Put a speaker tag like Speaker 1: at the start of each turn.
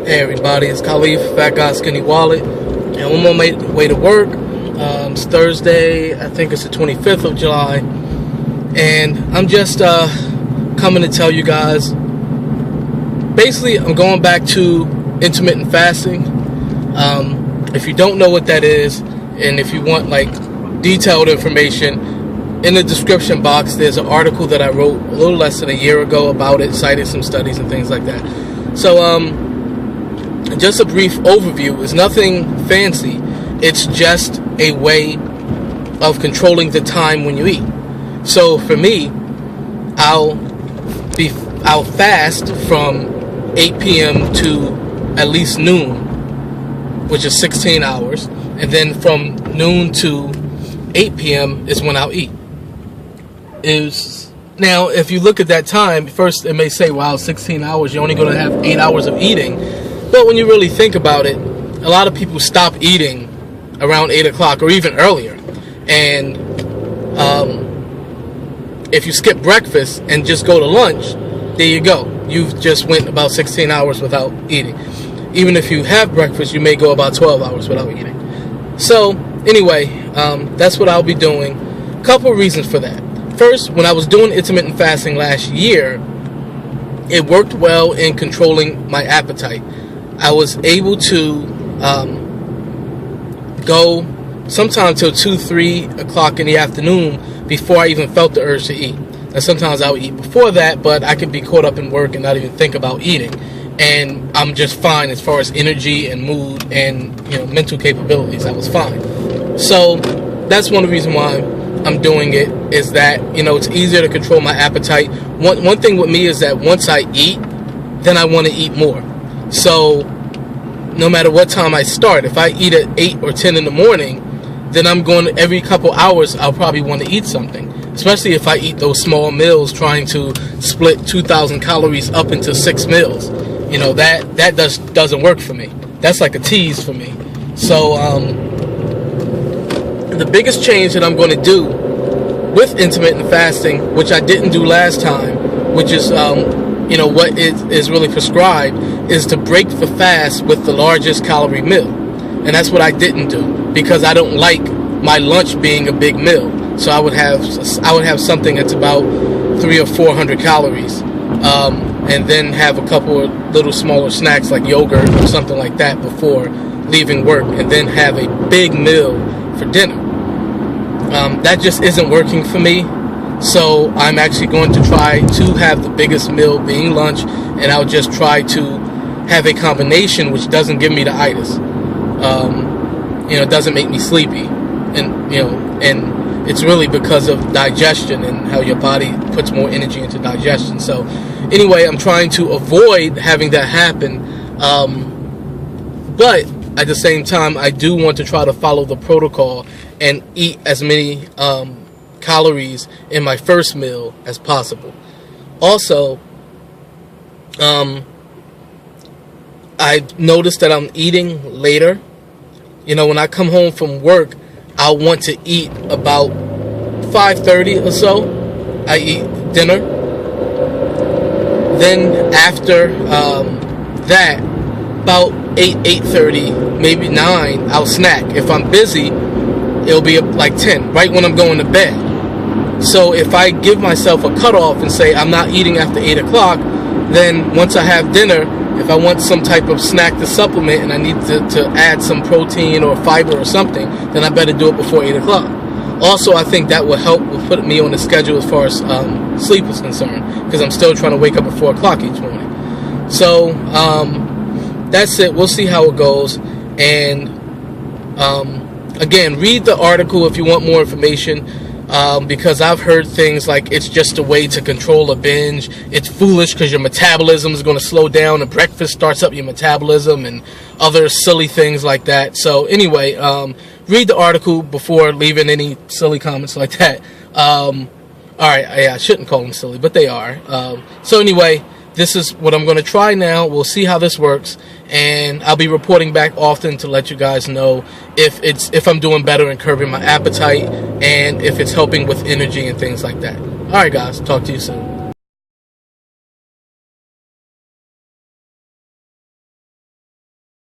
Speaker 1: Hey everybody, it's Khalif, Fat Guy Skinny Wallet, and I'm on my way to work. It's Thursday, I think it's the 25th of July, and I'm just coming to tell you guys, basically I'm going back to intermittent fasting. If you don't know what that is, and if you want like detailed information, in the description box there's an article that I wrote a little less than a year ago about it, cited some studies and things like that. So just a brief overview. Is nothing fancy. It's just a way of controlling the time when you eat. So for me, I'll fast from 8 p.m. to at least noon, which is 16 hours, and then from noon to 8 p.m. is when I'll eat. Now, if you look at that time, first it may say, wow, 16 hours, you're only going to have 8 hours of eating. But when you really think about it, a lot of people stop eating around 8 o'clock or even earlier. And if you skip breakfast and just go to lunch, there you go. You've just went about 16 hours without eating. Even if you have breakfast, you may go about 12 hours without eating. So anyway, that's what I'll be doing. A couple of reasons for that. First, when I was doing intermittent fasting last year, it worked well in controlling my appetite. I was able to go sometime till 2-3 o'clock in the afternoon before I even felt the urge to eat. And sometimes I would eat before that, but I could be caught up in work and not even think about eating. And I'm just fine as far as energy and mood and mental capabilities. I was fine. So that's one of the reasons why I'm doing it, is that it's easier to control my appetite. One thing with me is that once I eat, then I want to eat more. So no matter what time I start, if I eat at 8 or 10 in the morning, then I'm going every couple hours I'll probably want to eat something, especially if I eat those small meals, trying to split 2,000 calories up into 6 meals. That doesn't work for me. That's like a tease for me. So the biggest change that I'm going to do with intermittent fasting, which I didn't do last time, which is what is really prescribed, is to break the fast with the largest calorie meal. And that's what I didn't do, because I don't like my lunch being a big meal. So I would have something that's about 300 or 400 calories, and then have a couple of little smaller snacks like yogurt or something like that before leaving work, and then have a big meal for dinner. That just isn't working for me. So I'm actually going to try to have the biggest meal being lunch, and I'll just try to have a combination which doesn't give me the itis. It doesn't make me sleepy, and it's really because of digestion and how your body puts more energy into digestion. So anyway, I'm trying to avoid having that happen, but at the same time, I do want to try to follow the protocol and eat as many calories in my first meal as possible. Also, I noticed that I'm eating later. When I come home from work, I'll want to eat about 5:30 or so. I eat dinner. Then after that, about 8:30, maybe 9, I'll snack. If I'm busy, it'll be like 10, right when I'm going to bed. So if I give myself a cutoff and say I'm not eating after 8 o'clock, then once I have dinner, if I want some type of snack to supplement and I need to add some protein or fiber or something, then I better do it before 8 o'clock. Also, I think that will help with putting me on the schedule as far as sleep is concerned, because I'm still trying to wake up at 4 o'clock each morning. So that's it. We'll see how it goes. And again, read the article if you want more information, because I've heard things like it's just a way to control a binge. It's foolish because your metabolism is going to slow down and breakfast starts up your metabolism, and other silly things like that. So anyway, read the article before leaving any silly comments like that. Alright, yeah, I shouldn't call them silly, but they are. So anyway, this is what I'm going to try now. We'll see how this works, and I'll be reporting back often to let you guys know if I'm doing better in curbing my appetite, and if it's helping with energy and things like that. Alright guys, talk to you soon.